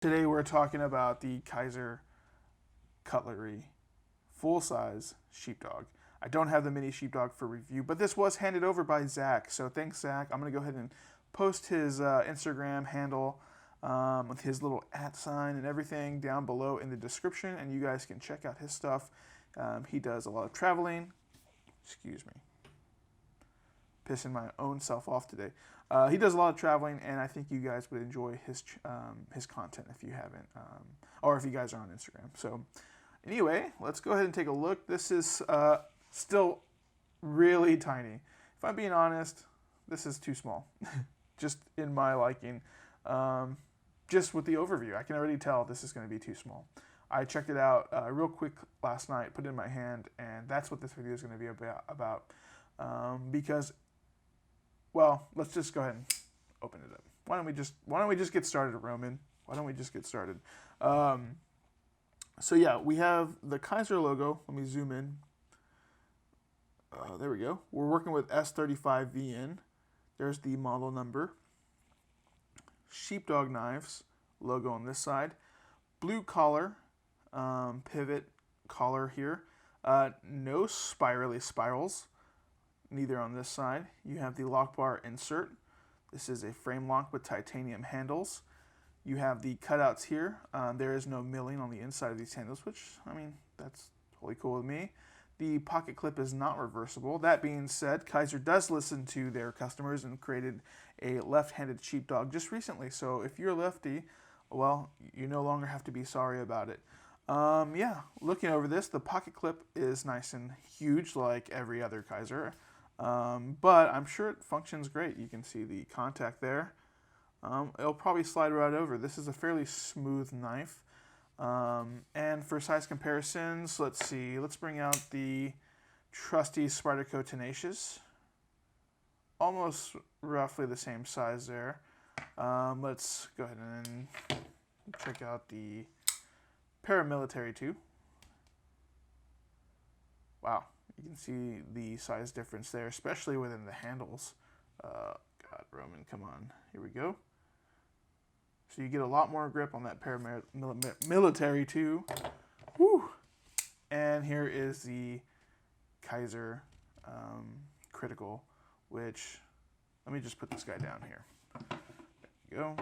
Today we're talking about the Kizer Cutlery full-size sheepdog. I don't have the mini sheepdog for review, but this was handed over by ZACK, so thanks ZACK. I'm going to go ahead and post his Instagram handle with his little @ sign and everything down below in the description, and you guys can check out his stuff. He does a lot of traveling. Excuse me. Pissing my own self off today. He does a lot of traveling, and I think you guys would enjoy his content if you haven't, or if you guys are on Instagram. So anyway, let's go ahead and take a look. This is still really tiny. If I'm being honest, this is too small, just in my liking. Just with the overview, I can already tell this is going to be too small. I checked it out real quick last night, put it in my hand, and that's what this video is going to be about. Because, well, let's just go ahead and open it up. Why don't we just get started, Roman? Why don't we just get started? So yeah, we have the Kizer logo. Let me zoom in. There we go. We're working with S35VN. There's the model number. Sheepdog knives logo on this side. Blue collar, pivot collar here. No spirally spirals. Neither on this side. You have the lock bar insert. This is a frame lock with titanium handles. You have the cutouts here. There is no milling on the inside of these handles, which, I mean, that's totally cool with me. The pocket clip is not reversible. That being said, Kizer does listen to their customers and created a left-handed sheepdog just recently. So if you're lefty, well, you no longer have to be sorry about it. Yeah, looking over this, the pocket clip is nice and huge like every other Kizer. But I'm sure it functions great. You can see the contact there. It'll probably slide right over. This is a fairly smooth knife. And for size comparisons, let's see. Let's bring out the trusty Spyderco Tenacious. Almost roughly the same size there. Let's go ahead and check out the Paramilitary 2. Wow. You can see the size difference there, especially within the handles. God, Roman, come on. Here we go. So you get a lot more grip on that Paramilitary 2. Woo! And here is the Kizer Critical, which, let me just put this guy down here. There you go.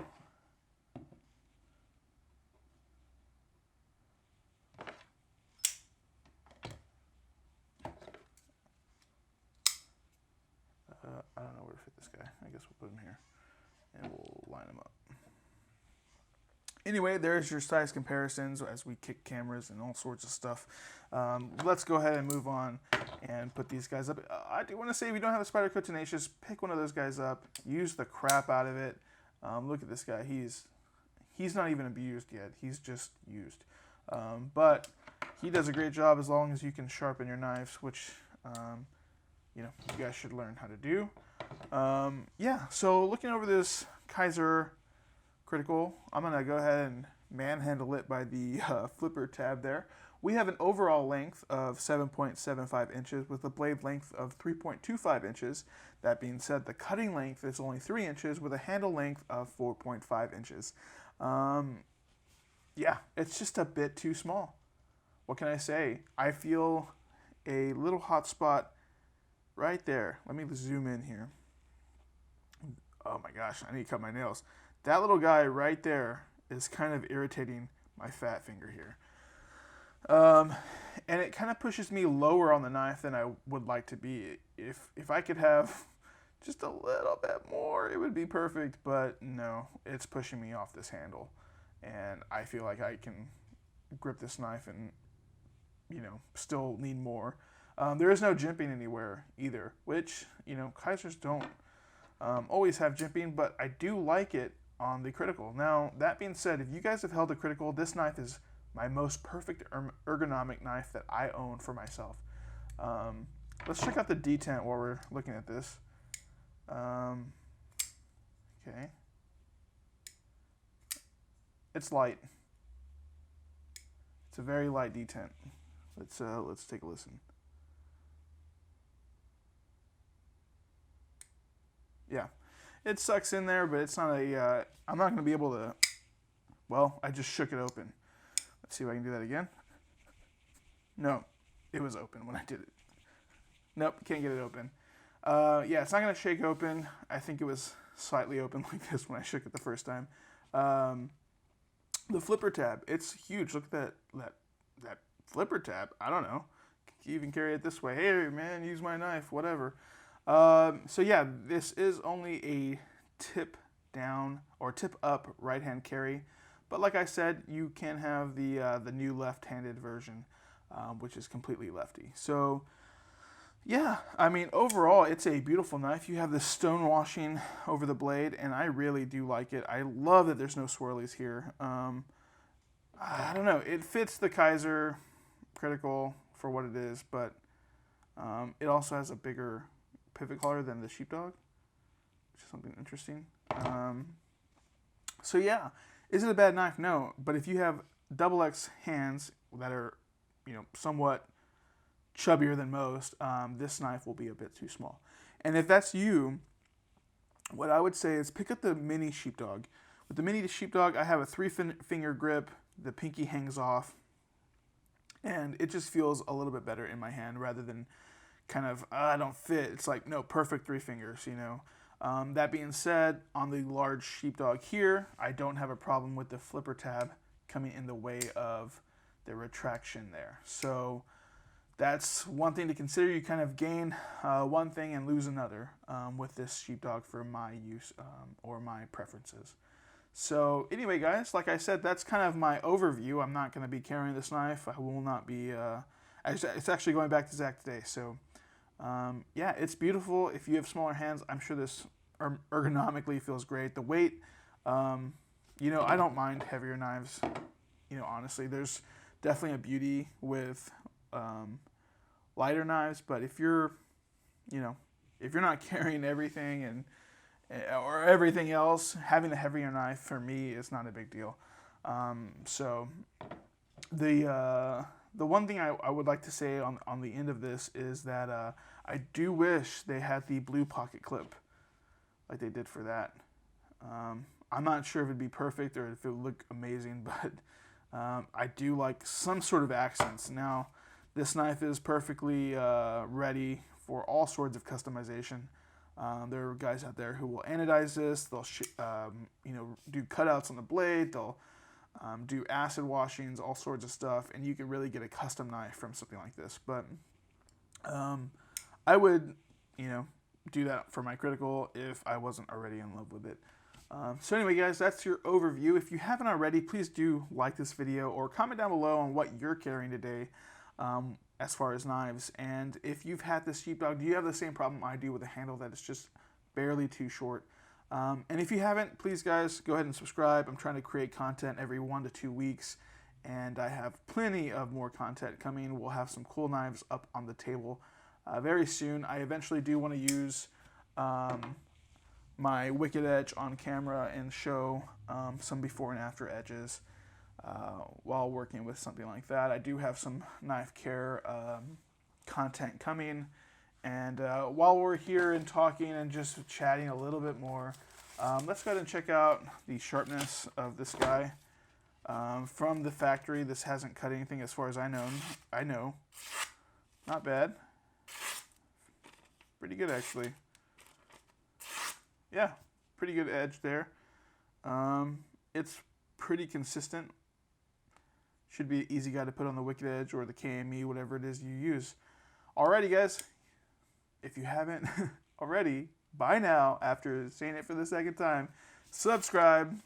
I don't know where to fit this guy. I guess we'll put him here, and we'll line him up. Anyway, there's your size comparisons as we kick cameras and all sorts of stuff. Let's go ahead and move on and put these guys up. I do want to say, if you don't have a Spyderco Tenacious, pick one of those guys up. Use the crap out of it. Look at this guy. He's not even abused yet. He's just used. But he does a great job as long as you can sharpen your knives, which you know, you guys should learn how to do. Yeah, so looking over this Kizer Critical, I'm going to go ahead and manhandle it by the flipper tab there. We have an overall length of 7.75 inches with a blade length of 3.25 inches. That being said, the cutting length is only 3 inches with a handle length of 4.5 inches. Yeah, it's just a bit too small. What can I say? I feel a little hot spot right there. Let me zoom in here. Oh my gosh, I need to cut my nails. That little guy right there is kind of irritating my fat finger here. And it kind of pushes me lower on the knife than I would like to be. If I could have just a little bit more, it would be perfect, but no, it's pushing me off this handle. And I feel like I can grip this knife and, you know, still need more. There is no jimping anywhere either, which, you know, Kizers don't always have jimping, but I do like it on the Critical. Now, that being said, if you guys have held a Critical, this knife is my most perfect ergonomic knife that I own for myself. Let's check out the detent while we're looking at this. Okay. It's light. It's a very light detent. Let's take a listen. Yeah, it sucks in there, but it's not a, I'm not going to be able to well, I just shook it open. Let's see if I can do that again. No, it was open when I did it. Nope, can't get it open. Yeah, it's not going to shake open. I think it was slightly open like this when I shook it the first time. The flipper tab, it's huge. Look at that flipper tab. I don't know. You even carry it this way. Hey, man, use my knife, whatever. So yeah, this is only a tip down or tip up right-hand carry. But like I said, you can have the new left-handed version, which is completely lefty. So yeah, I mean, overall, it's a beautiful knife. You have the stone washing over the blade, and I really do like it. I love that there's no swirlies here. I don't know. It fits the Kizer Critical for what it is, but it also has a bigger pivot collar than the Sheepdog, which is something interesting. So yeah, is it a bad knife? No, but if you have XX hands that are, you know, somewhat chubbier than most, this knife will be a bit too small. And if that's you, what I would say is pick up the mini Sheepdog. With the mini Sheepdog, I have a 3-finger grip. The pinky hangs off, and it just feels a little bit better in my hand rather than kind of, I don't fit. It's like, no, perfect 3 fingers, you know. That being said, on the large Sheepdog here, I don't have a problem with the flipper tab coming in the way of the retraction there. So that's one thing to consider. You kind of gain one thing and lose another with this Sheepdog for my use or my preferences. So anyway, guys, like I said, that's kind of my overview. I'm not going to be carrying this knife. I will not be, it's actually going back to ZACK today. So yeah, it's beautiful. If you have smaller hands, I'm sure this ergonomically feels great. The weight, you know, I don't mind heavier knives. You know, honestly, there's definitely a beauty with lighter knives, but if you're, you know, if you're not carrying everything or everything else, having the heavier knife for me is not a big deal. So the one thing I would like to say on the end of this is that I do wish they had the blue pocket clip like they did for that. I'm not sure if it'd be perfect or if it would look amazing, but I do like some sort of accents. Now, this knife is perfectly ready for all sorts of customization. There are guys out there who will anodize this. They'll you know, do cutouts on the blade. They'll do acid washings, all sorts of stuff, and you can really get a custom knife from something like this. But I would, you know, do that for my critical if I wasn't already in love with it. So anyway, guys, that's your overview. If you haven't already, please do like this video or comment down below on what you're carrying today as far as knives. And if you've had this Sheepdog, do you have the same problem I do with a handle that is just barely too short? And if you haven't, please, guys, go ahead and subscribe. I'm trying to create content every 1 to 2 weeks, and I have plenty of more content coming. We'll have some cool knives up on the table very soon. I eventually do want to use my Wicked Edge on camera and show some before and after edges while working with something like that. I do have some knife care content coming, and while we're here and talking and just chatting a little bit more, let's go ahead and check out the sharpness of this guy from the factory. This hasn't cut anything as far as I know. Not bad. Pretty good, actually. Yeah, pretty good edge there. It's pretty consistent. Should be an easy guy to put on the Wicked Edge or the KME, whatever it is you use. Alrighty, guys. If you haven't already, by now, after saying it for the second time, subscribe.